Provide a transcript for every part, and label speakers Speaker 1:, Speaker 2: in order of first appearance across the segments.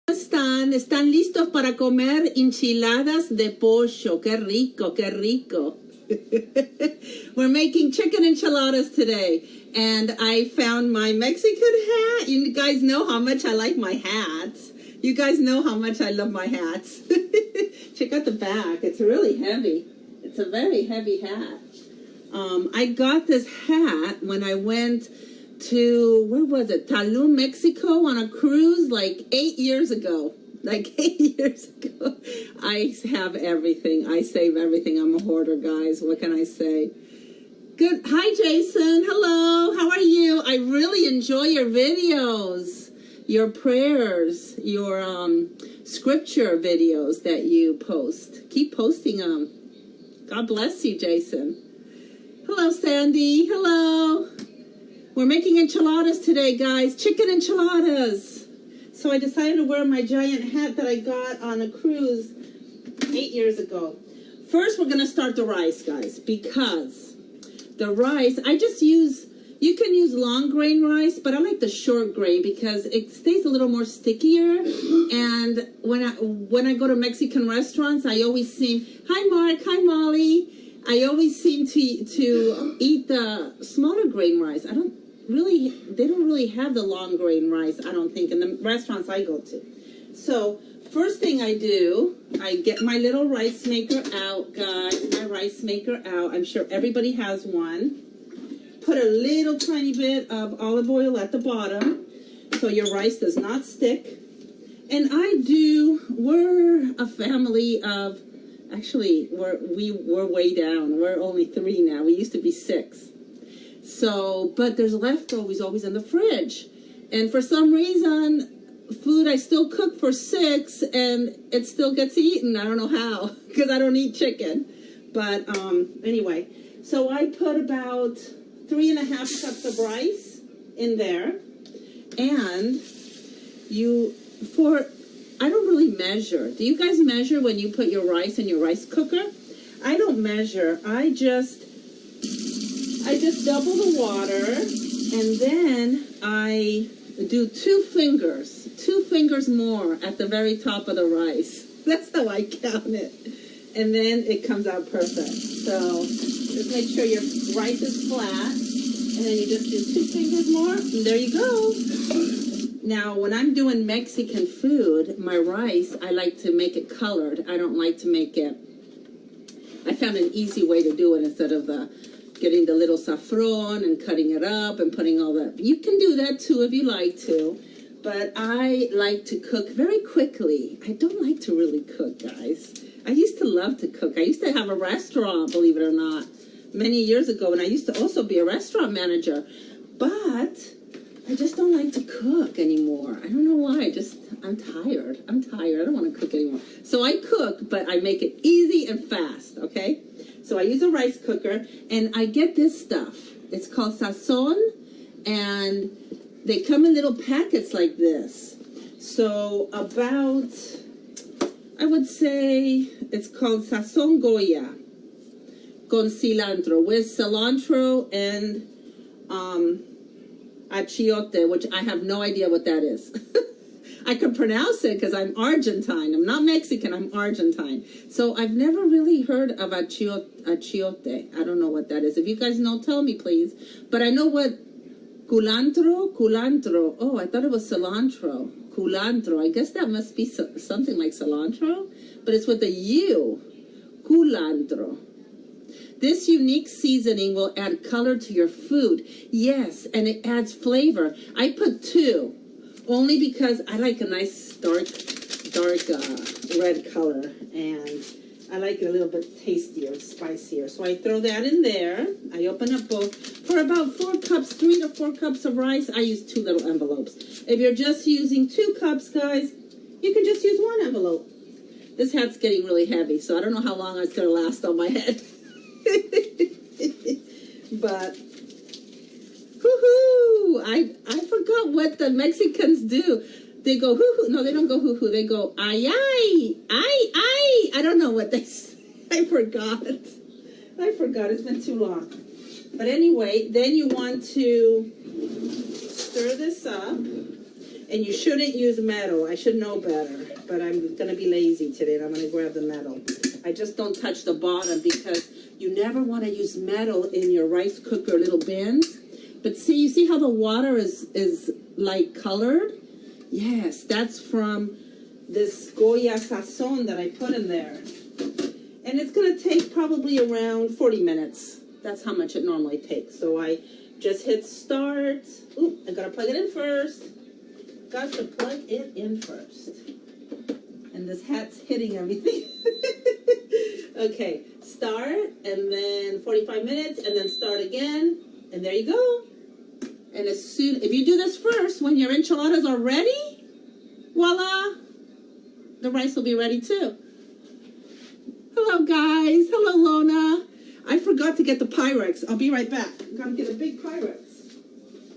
Speaker 1: ¿Están? ¿Están listos para comer enchiladas de pollo? ¡Qué rico, qué rico! We're making chicken enchiladas today, and I found my Mexican hat. You guys know how much I like my hats. You guys know how much I love my hats. Check out the back. It's really heavy. It's a very heavy hat. I got this hat when I went to, where was it? Tulum, Mexico on a cruise like 8 years ago. Like 8 years ago. I have everything. I save everything. I'm a hoarder, guys. What can I say? Good. Hi, Jason. Hello. How are you? I really enjoy your videos, your prayers, your scripture videos that you post. Keep posting them. God bless you, Jason. Hello, Sandy. Hello. We're making enchiladas today, guys. Chicken enchiladas. So I decided to wear my giant hat that I got on a cruise 8 years ago. First, we're going to start the rice, guys, because the rice, I just use, you can use long grain rice, but I like the short grain because it stays a little more stickier. And when I go to Mexican restaurants, I always seem, hi Mark, hi Molly. I always seem to eat the smaller grain rice. They don't really have the long grain rice, I don't think, in the restaurants I go to. So, first thing I do, I get my little rice maker out, guys, my rice maker out. I'm sure everybody has one. Put a little tiny bit of olive oil at the bottom so your rice does not stick. And we're a family of, actually, we're way down. We're only 3 now. We used to be 6. So, but there's leftovers always in the fridge. And for some reason, food I still cook for 6 and it still gets eaten. I don't know how, because I don't eat chicken. But anyway, so I put about 3.5 cups of rice in there. And I don't really measure. Do you guys measure when you put your rice in your rice cooker? I don't measure. I just double the water, and then I do 2 fingers more at the very top of the rice. That's how I count it. And then it comes out perfect. So just make sure your rice is flat, and then you just do 2 fingers more, and there you go. Now, when I'm doing Mexican food, my rice, I like to make it colored. I don't like to make it, I found an easy way to do it instead of getting the little saffron and cutting it up and putting all that. You can do that too if you like to, but I like to cook very quickly. I don't like to really cook, guys. I used to love to cook. I used to have a restaurant, believe it or not, many years ago, and I used to also be a restaurant manager, but I just don't like to cook anymore. I don't know why. I'm tired. I don't want to cook anymore. So I cook, but I make it easy and fast, okay? So I use a rice cooker, and I get this stuff. It's called sazon, and they come in little packets like this. So about, I would say, it's called sazon Goya con cilantro, with cilantro and achiote, which I have no idea what that is. I can pronounce it because I'm Argentine. I'm not Mexican, I'm Argentine. So I've never really heard of achiote. I don't know what that is. If you guys know, tell me, please. But I know what culantro. Oh, I thought it was cilantro. Culantro. I guess that must be something like cilantro, but it's with a U. Culantro. This unique seasoning will add color to your food. Yes, and it adds flavor. I put 2. Only because I like a nice dark red color, and I like it a little bit tastier, spicier. So I throw that in there. I open up both. For about 4 cups, 3 to 4 cups of rice, I use 2 little envelopes. If you're just using 2 cups, guys, you can just use 1 envelope. This hat's getting really heavy, so I don't know how long it's going to last on my head. But hoo-hoo! I forgot what the Mexicans do. They go hoo-hoo. No, they don't go hoo-hoo. They go ay-ay. Ay-ay. I don't know what they say. I forgot. It's been too long. But anyway, then you want to stir this up. And you shouldn't use metal. I should know better, but I'm going to be lazy today, and I'm going to grab the metal. I just don't touch the bottom because you never want to use metal in your rice cooker little bins. But see, you see how the water is like colored? Yes, that's from this Goya Sazon that I put in there. And it's going to take probably around 40 minutes. That's how much it normally takes. So I just hit start. Ooh, I got to plug it in first. Got to plug it in first. And this hat's hitting everything. Okay, start, and then 45 minutes, and then start again. And there you go. And if you do this first, when your enchiladas are ready, voila, the rice will be ready too. Hello, guys. Hello, Lona. I forgot to get the Pyrex. I'll be right back. I'm going to get a big Pyrex.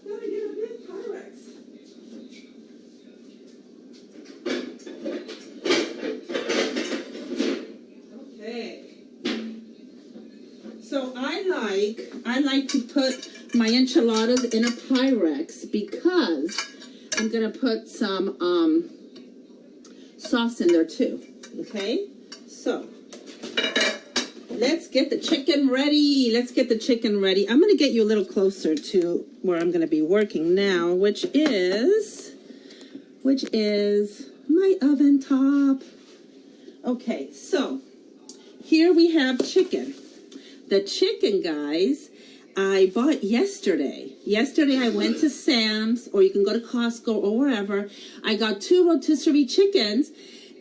Speaker 1: Gotta get a big Pyrex. Okay. So I like to put my enchiladas in a Pyrex because I'm going to put some sauce in there too. Okay? So let's get the chicken ready. Let's get the chicken ready. I'm going to get you a little closer to where I'm going to be working now, which is my oven top. Okay, so here we have chicken. The chicken, guys, I bought yesterday. Yesterday I went to Sam's, or you can go to Costco or wherever. I got 2 rotisserie chickens,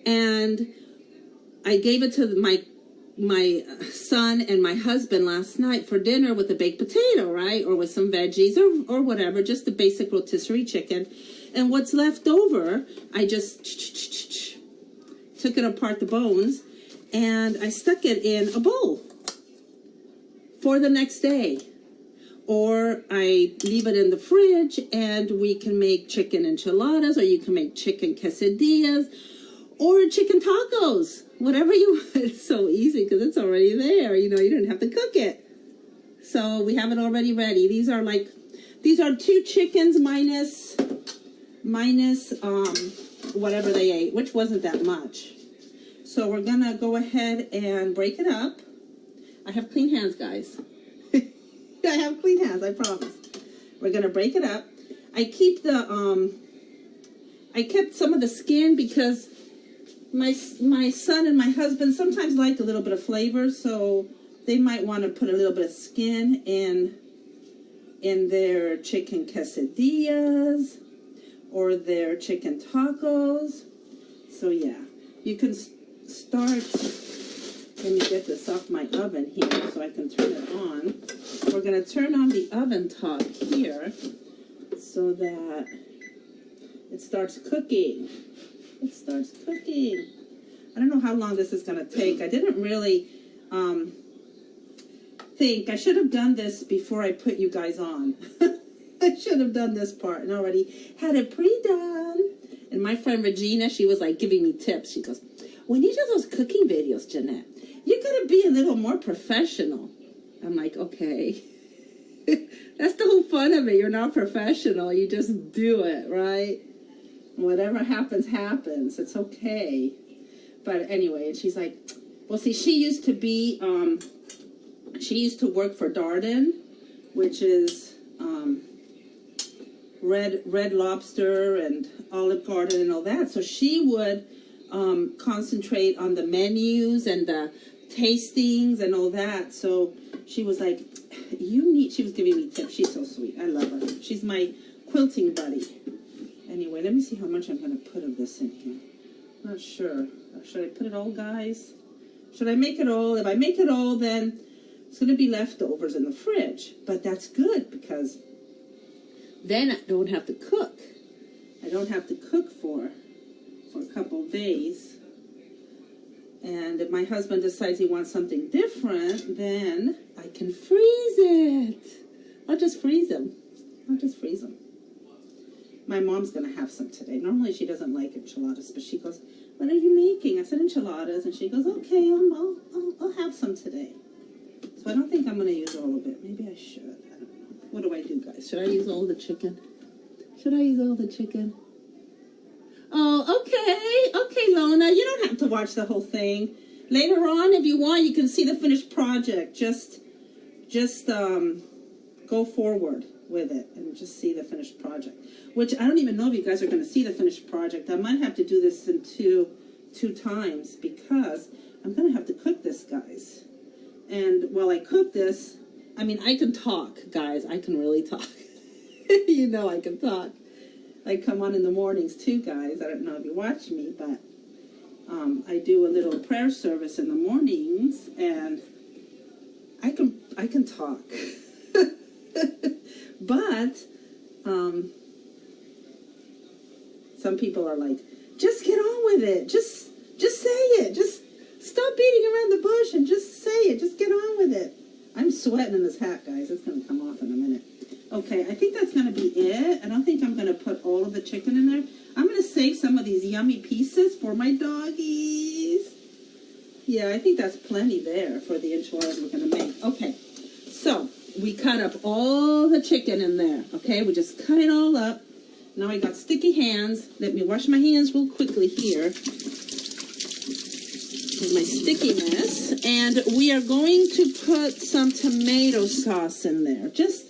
Speaker 1: and I gave it to my son and my husband last night for dinner with a baked potato, right? Or with some veggies or whatever, just the basic rotisserie chicken. And what's left over, I just took it apart, the bones, and I stuck it in a bowl for the next day. Or I leave it in the fridge and we can make chicken enchiladas, or you can make chicken quesadillas or chicken tacos, whatever you want. It's so easy because it's already there. You know, you didn't have to cook it. So we have it already ready. These are 2 chickens minus whatever they ate, which wasn't that much. So we're gonna go ahead and break it up. I have clean hands, guys. I have clean hands, I promise. We're gonna break it up. I keep I kept some of the skin because my son and my husband sometimes like a little bit of flavor, so they might want to put a little bit of skin in their chicken quesadillas or their chicken tacos. So yeah, you can start. Let me get this off my oven here so I can turn it on. We're going to turn on the oven top here so that it starts cooking. It starts cooking. I don't know how long this is going to take. I didn't really think. I should have done this before I put you guys on. I should have done this part and already had it pre-done. And my friend Regina, she was like giving me tips. She goes, when you do those cooking videos, Jeanette, you gotta be a little more professional. I'm like, okay. That's the whole fun of it. You're not professional. You just do it, right? Whatever happens, happens. It's okay. But anyway, and she's like, well, see, she used to work for Darden, which is Red Lobster and Olive Garden and all that. So she would concentrate on the menus and the tastings and all that. So she was like, she was giving me tips. She's so sweet. I love her. She's my quilting buddy. Anyway, let me see how much I'm going to put of this in here. Not sure. Should I put it all, guys? Should I make it all? If I make it all, then it's going to be leftovers in the fridge. But that's good because then I don't have to cook. I don't have to cook for a couple of days. And if my husband decides he wants something different, then I can freeze it. I'll just freeze them. My mom's going to have some today. Normally she doesn't like enchiladas, but she goes, what are you making? I said enchiladas, and she goes, okay, I'll have some today. So I don't think I'm going to use all of it. Maybe I should. I don't know. What do I do, guys? Should I use all the chicken? Okay, Lona, you don't have to watch the whole thing. Later on, if you want, you can see the finished project. Just go forward with it and just see the finished project. Which I don't even know if you guys are going to see the finished project. I might have to do this in two times because I'm going to have to cook this, guys. And while I cook this, I mean, I can talk, guys. I can really talk. You know I can talk. I come on in the mornings too, guys. I don't know if you watch me, but I do a little prayer service in the mornings, and I can talk. But some people are like, just get on with it. Just say it. Just stop beating around the bush and just say it. Just get on with it. I'm sweating in this hat, guys. It's going to come off in a minute. Okay, I think that's going to be it. I don't think I'm going to put all of the chicken in there. I'm going to save some of these yummy pieces for my doggies. Yeah, I think that's plenty there for the enchiladas we're going to make. Okay, so we cut up all the chicken in there. Okay, we just cut it all up. Now I got sticky hands. Let me wash my hands real quickly here with my stickiness. And we are going to put some tomato sauce in there. Just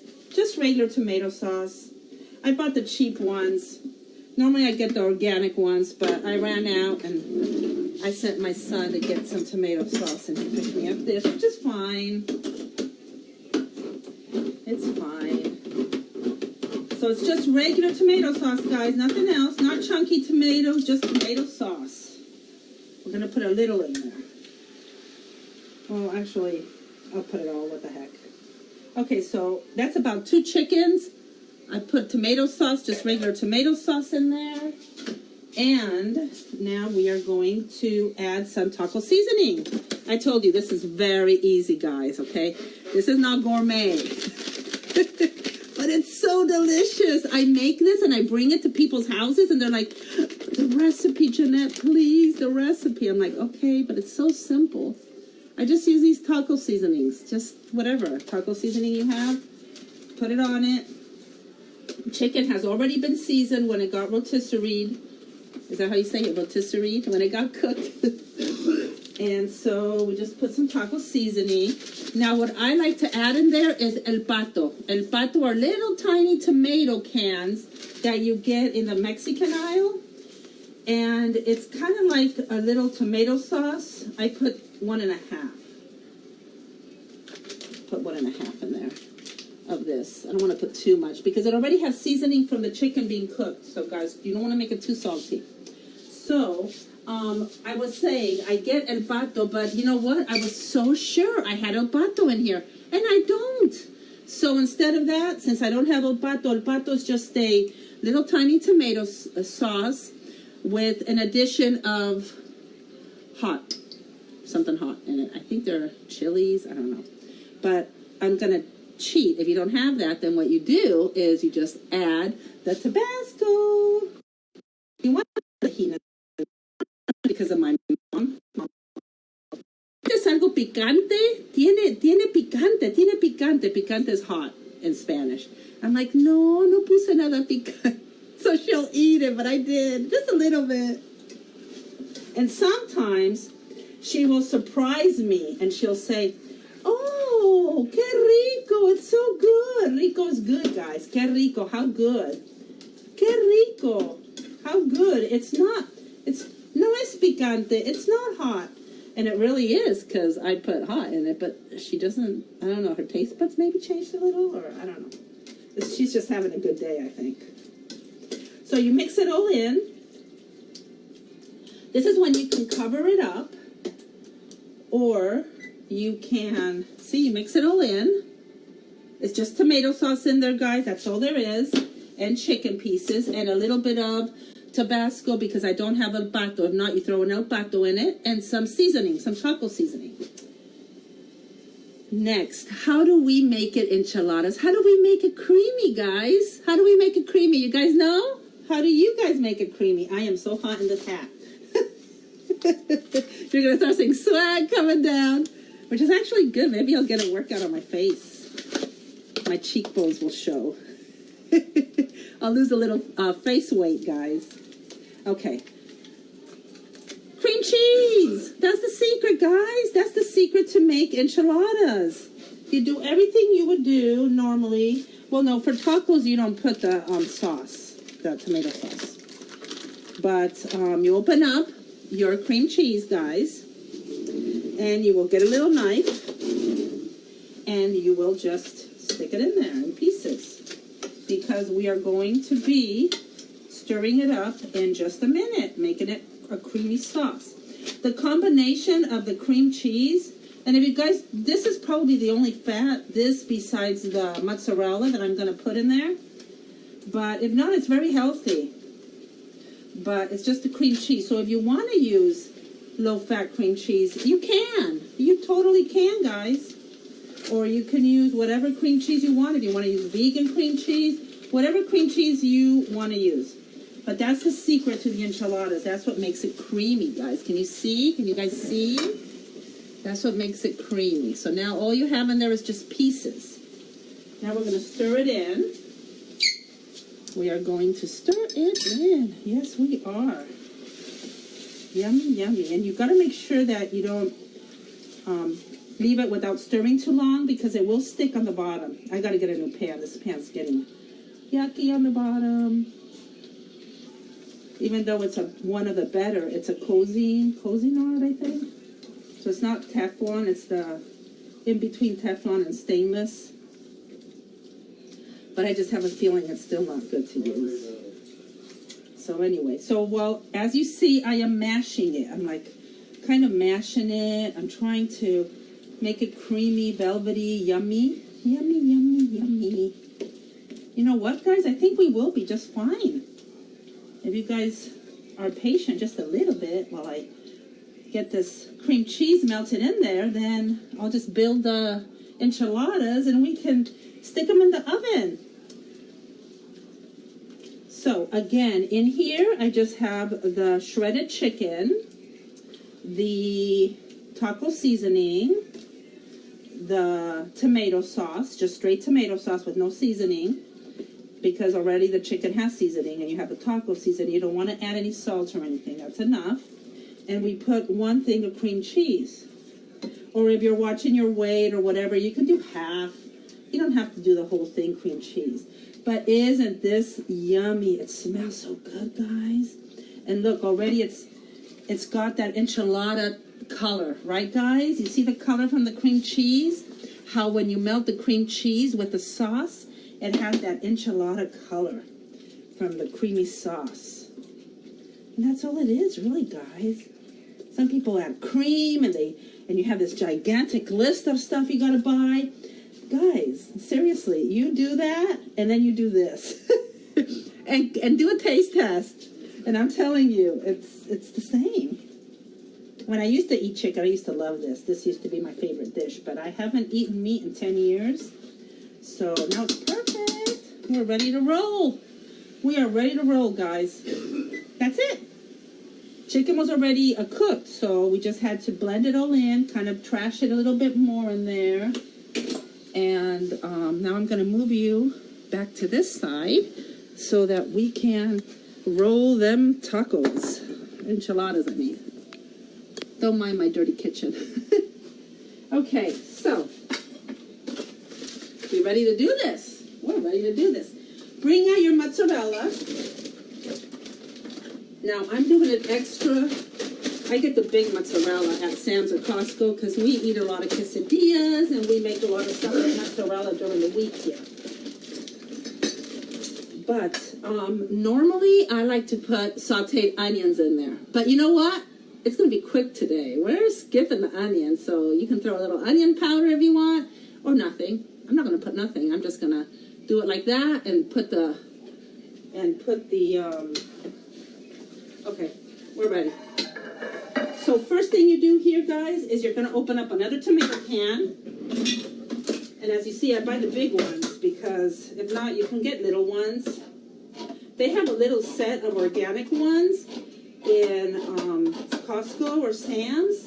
Speaker 1: regular tomato sauce. I bought the cheap ones. Normally I get the organic ones, but I ran out and I sent my son to get some tomato sauce and he picked me up this, which is fine. It's fine. So it's just regular tomato sauce, guys. Nothing else. Not chunky tomatoes, just tomato sauce. We're going to put a little in there. Well, actually, I'll put it all. What the heck. Okay, so that's about 2 chickens. I put tomato sauce, just regular tomato sauce in there. And now we are going to add some taco seasoning. I told you this is very easy, guys, okay? This is not gourmet. But it's so delicious. I make this and I bring it to people's houses and they're like, the recipe, Jeanette, please, the recipe. I'm like, okay, but it's so simple. I just use these taco seasonings, just whatever taco seasoning you have, put it on it. Chicken has already been seasoned when it got rotisserie. Is that how you say it? Rotisserie, when it got cooked. And so we just put some taco seasoning. Now what I like to add in there is el pato. El pato are little tiny tomato cans that you get in the Mexican aisle. And it's kind of like a little tomato sauce. I put 1.5. Put 1.5 in there of this. I don't want to put too much because it already has seasoning from the chicken being cooked. So guys, you don't want to make it too salty. So I was saying I get el pato, but you know what? I was so sure I had el pato in here, and I don't. So instead of that, since I don't have el pato is just a little tiny tomato sauce with an addition of something hot in it. I think they're chilies. I don't know. But I'm going to cheat. If you don't have that, then what you do is you just add the Tabasco. You want the tahina because of my mom. ¿Es algo picante? Tiene picante. Tiene picante. Picante is hot in Spanish. I'm like, no puse nada picante. So she'll eat it, but I did. Just a little bit. And sometimes she will surprise me and she'll say, oh, que rico. It's so good. Rico is good, guys. Que rico. How good. Que rico. How good. No es picante. It's not hot. And it really is because I put hot in it, but she doesn't, I don't know, her taste buds maybe changed a little, or I don't know. She's just having a good day, I think. So you mix it all in. This is when you can cover it up, or you can, see, you mix it all in. It's just tomato sauce in there, guys. That's all there is. And chicken pieces and a little bit of Tabasco because I don't have el pato. If not, you throw an el pato in it and some seasoning, some taco seasoning. Next, how do we make it enchiladas? How do we make it creamy, guys? How do we make it creamy? You guys know? How do you guys make it creamy? I am so hot in this hat. You're going to start seeing swag coming down, which is actually good. Maybe I'll get a workout on my face. My cheekbones will show. I'll lose a little face weight, guys. Okay. cream cheese. That's the secret, guys. That's the secret to make enchiladas. You do everything you would do normally. Well, no, for tacos, you don't put the sauce, the tomato sauce. But you open up your cream cheese, guys, and you will get a little knife, and you will just stick it in there in pieces, because we are going to be stirring it up in just a minute, making it a creamy sauce. The combination of the cream cheese, and if you guys, this is probably the only fat, this besides the mozzarella that I'm going to put in there. But if not, it's very healthy. But it's just the cream cheese. So if you want to use low-fat cream cheese, you can. You totally can, guys. Or you can use whatever cream cheese you want. If you want to use vegan cream cheese, whatever cream cheese you want to use. But that's the secret to the enchiladas. That's what makes it creamy, guys. Can you see? Can you guys see? That's what makes it creamy. So now all you have in there is just pieces. Now we're going to stir it in. We are going to stir it in. Yes, we are. Yummy, yummy. And you've got to make sure that you don't leave it without stirring too long, because it will stick on the bottom. I got to get a new pan. This pan's getting yucky on the bottom. Even though it's one of the better, it's a Cuisinart, I think. So it's not Teflon, it's the in between Teflon and stainless. But I just have a feeling it's still not good to use. So anyway, well, as you see, I am mashing it. I'm like kind of mashing it. I'm trying to make it creamy, velvety, yummy. Yummy, yummy, yummy. You know what, guys? I think we will be just fine. If you guys are patient just a little bit while I get this cream cheese melted in there, then I'll just build the enchiladas and we can stick them in the oven. So again, in here I just have the shredded chicken, the taco seasoning, the tomato sauce, just straight tomato sauce with no seasoning, because already the chicken has seasoning, and you have the taco seasoning. You don't want to add any salt or anything. That's enough. And we put 1 thing of cream cheese. Or if you're watching your weight or whatever, you can do half. You don't have to do the whole thing cream cheese. But isn't this yummy? It smells so good, guys. And look, already it's got that enchilada color, right, guys? You see the color from the cream cheese? How when you melt the cream cheese with the sauce, it has that enchilada color from the creamy sauce. And that's all it is, really, guys. Some people add cream, and you have this gigantic list of stuff you gotta buy. Guys, seriously, you do that, and then you do this. and do a taste test. And I'm telling you, it's the same. When I used to eat chicken, I used to love this. This used to be my favorite dish, but I haven't eaten meat in 10 years. So now it's perfect. We're ready to roll. We are ready to roll, guys. That's it. Chicken was already cooked, so we just had to blend it all in, kind of trash it a little bit more in there. And now I'm going to move you back to this side so that we can roll them tacos. Enchiladas, I mean. Don't mind my dirty kitchen. Okay, so we ready to do this? We're ready to do this. Bring out your mozzarella. Now, I'm doing an extra. I get the big mozzarella at Sam's or Costco because we eat a lot of quesadillas and we make a lot of stuff with mozzarella during the week here. But normally I like to put sauteed onions in there. But you know what? It's going to be quick today. We're skipping the onion, so you can throw a little onion powder if you want, or nothing. I'm not going to put nothing. I'm just going to do it like that and put the okay, we're ready. So first thing you do here, guys, is you're going to open up another tomato can. And as you see, I buy the big ones because if not, you can get little ones. They have a little set of organic ones in Costco or Sam's.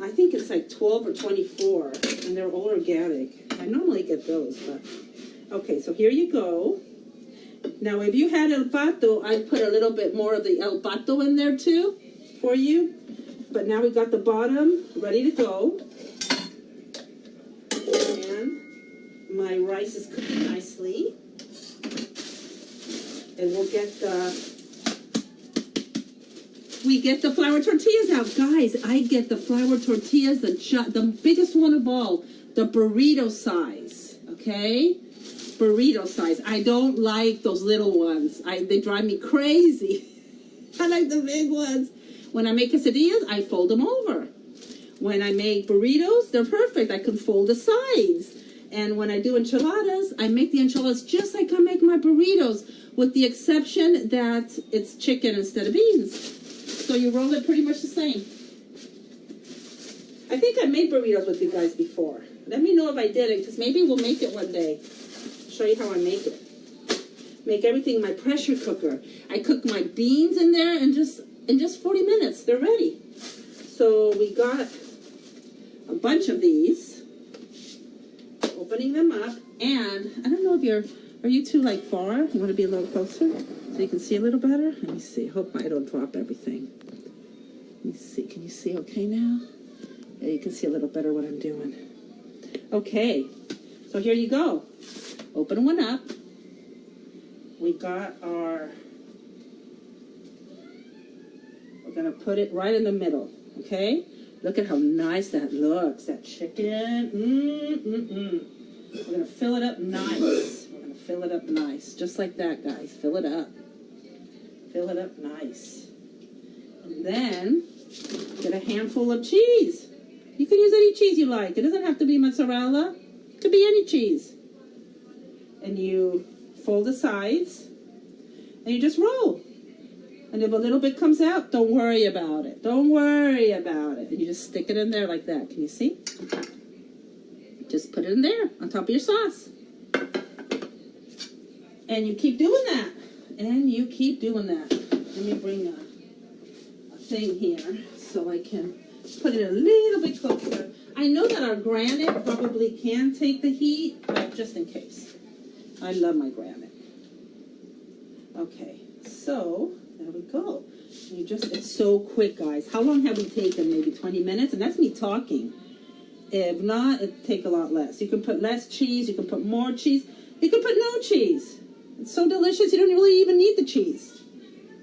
Speaker 1: I think it's like 12 or 24, and they're all organic. I normally get those, but okay, so here you go. Now, if you had El Pato, I'd put a little bit more of the El Pato in there too. for you. But now we got the bottom ready to go. And my rice is cooking nicely. And we get the flour tortillas out. Guys, I get the flour tortillas, the biggest one of all, the burrito size, okay? Burrito size. I don't like those little ones. They drive me crazy. I like the big ones. When I make quesadillas, I fold them over. When I make burritos, they're perfect. I can fold the sides. And when I do enchiladas, I make the enchiladas just like I make my burritos, with the exception that it's chicken instead of beans. So you roll it pretty much the same. I think I made burritos with you guys before. Let me know if I didn't, because maybe we'll make it one day. Show you how I make it. Make everything in my pressure cooker. I cook my beans in there and in just 40 minutes, they're ready. So we got a bunch of these. Opening them up, and I don't know if are you two like far? You want to be a little closer so you can see a little better? Let me see. Hope I don't drop everything. Let me see. Can you see okay now? Yeah, you can see a little better what I'm doing. Okay, so here you go. Open one up. We got we're gonna put it right in the middle, okay? Look at how nice that looks, that chicken. We're gonna fill it up nice. We're gonna fill it up nice, just like that, guys. Fill it up. Fill it up nice. And then, get a handful of cheese. You can use any cheese you like. It doesn't have to be mozzarella. It could be any cheese. And you fold the sides, and you just roll. And if a little bit comes out, don't worry about it. Don't worry about it. And you just stick it in there like that. Can you see? Just put it in there on top of your sauce. And you keep doing that. And you keep doing that. Let me bring a thing here so I can put it a little bit closer. I know that our granite probably can take the heat, but just in case. I love my granite. Okay, so there we go. It's so quick, guys. How long have we taken? Maybe 20 minutes? And that's me talking. If not, it'd take a lot less. You can put less cheese. You can put more cheese. You can put no cheese. It's so delicious, you don't really even need the cheese.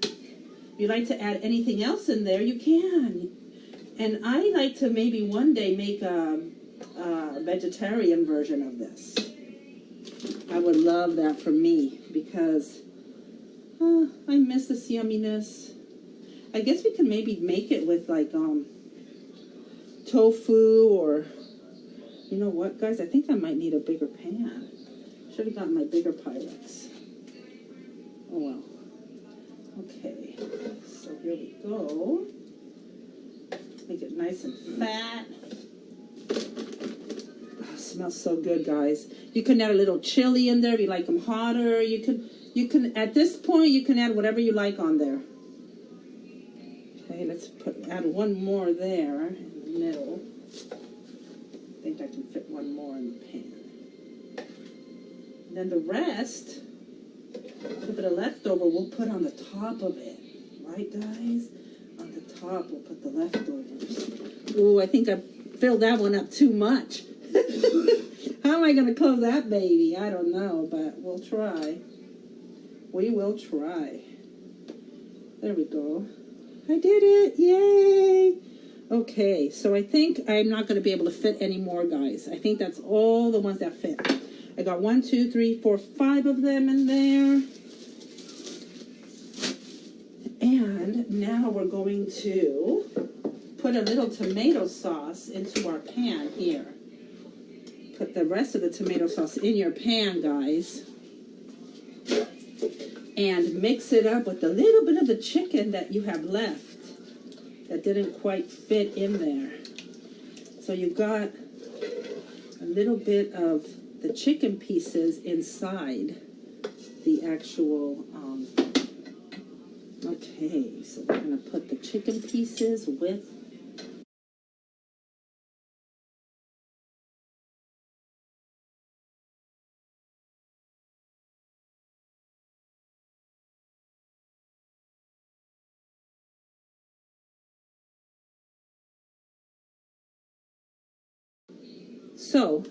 Speaker 1: If you like to add anything else in there, you can. And I like to maybe one day make a vegetarian version of this. I would love that for me because I miss this yumminess. I guess we can maybe make it with like tofu, or you know what, guys? I think I might need a bigger pan. Should have gotten my bigger Pyrex. Oh well. Okay, so here we go. Make it nice and fat. Oh, smells so good, guys. You can add a little chili in there if you like them hotter. You can at this point you can add whatever you like on there. Okay, let's add one more there in the middle. I think I can fit one more in the pan. And then the rest, a little bit of leftover, we'll put on the top of it. Right, guys? On the top, we'll put the leftovers. Ooh, I think I filled that one up too much. How am I going to close that baby? I don't know, but we'll try. We will try. There we go. I did it. Yay. Okay, so I think I'm not going to be able to fit any more, guys. I think that's all the ones that fit. I got 1, 2, 3, 4, 5 of them in there. And now we're going to put a little tomato sauce into our pan here. Put the rest of the tomato sauce in your pan, guys. And mix it up with a little bit of the chicken that you have left that didn't quite fit in there. So you got a little bit of the chicken pieces inside the actual, okay, so we're going to put the chicken pieces with So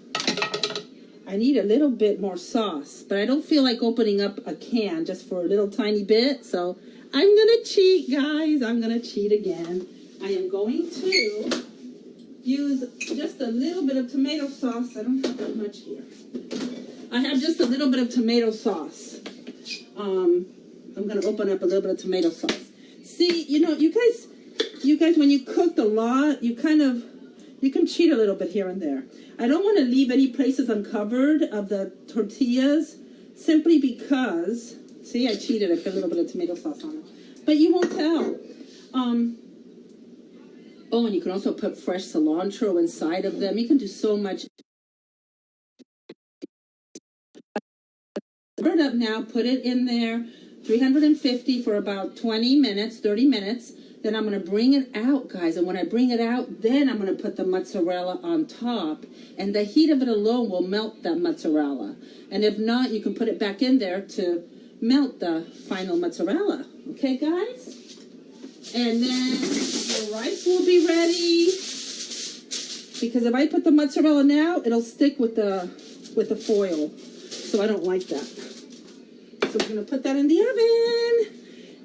Speaker 1: I need a little bit more sauce, but I don't feel like opening up a can just for a little tiny bit. So I'm gonna cheat, guys. I'm gonna cheat again. I am going to use just a little bit of tomato sauce. I don't have that much here. I have just a little bit of tomato sauce. I'm gonna open up a little bit of tomato sauce. See, you know, you guys, when you cook a lot, you can cheat a little bit here and there. I don't want to leave any places uncovered of the tortillas, simply because, see, I cheated. I put a little bit of tomato sauce on it, but you won't tell. Oh, and you can also put fresh cilantro inside of them. You can do so much. Burn it up now, put it in there, 350 for about 20 minutes, 30 minutes. Then I'm going to bring it out, guys. And when I bring it out, then I'm going to put the mozzarella on top. And the heat of it alone will melt that mozzarella. And if not, you can put it back in there to melt the final mozzarella. Okay, guys? And then the rice will be ready. Because if I put the mozzarella now, it'll stick with the foil. So I don't like that. So we're going to put that in the oven.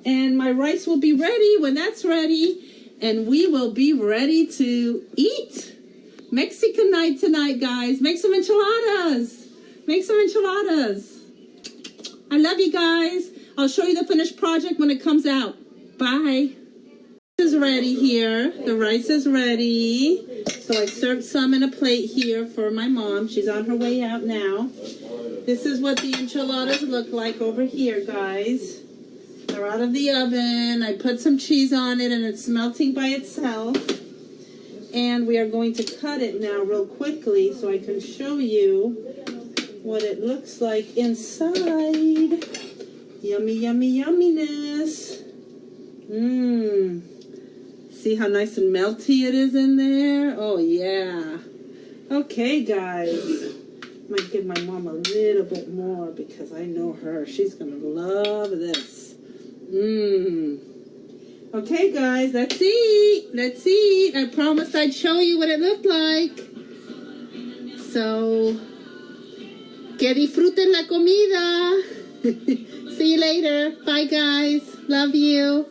Speaker 1: And my rice will be ready when that's ready. And we will be ready to eat. Mexican night tonight, guys. Make some enchiladas. Make some enchiladas. I love you guys. I'll show you the finished project when it comes out. Bye. Is ready here. The rice is ready. So I served some in a plate here for my mom. She's on her way out now. This is what the enchiladas look like over here, guys. They're out of the oven. I put some cheese on it and it's melting by itself. And we are going to cut it now real quickly so I can show you what it looks like inside. Yummy, yummy, yumminess. Mmm. See how nice and melty it is in there? Oh, yeah. Okay, guys. Might give my mom a little bit more because I know her. She's going to love this. Mmm. Okay, guys, let's eat. Let's eat. I promised I'd show you what it looked like. So, que disfruten la comida. See you later. Bye, guys. Love you.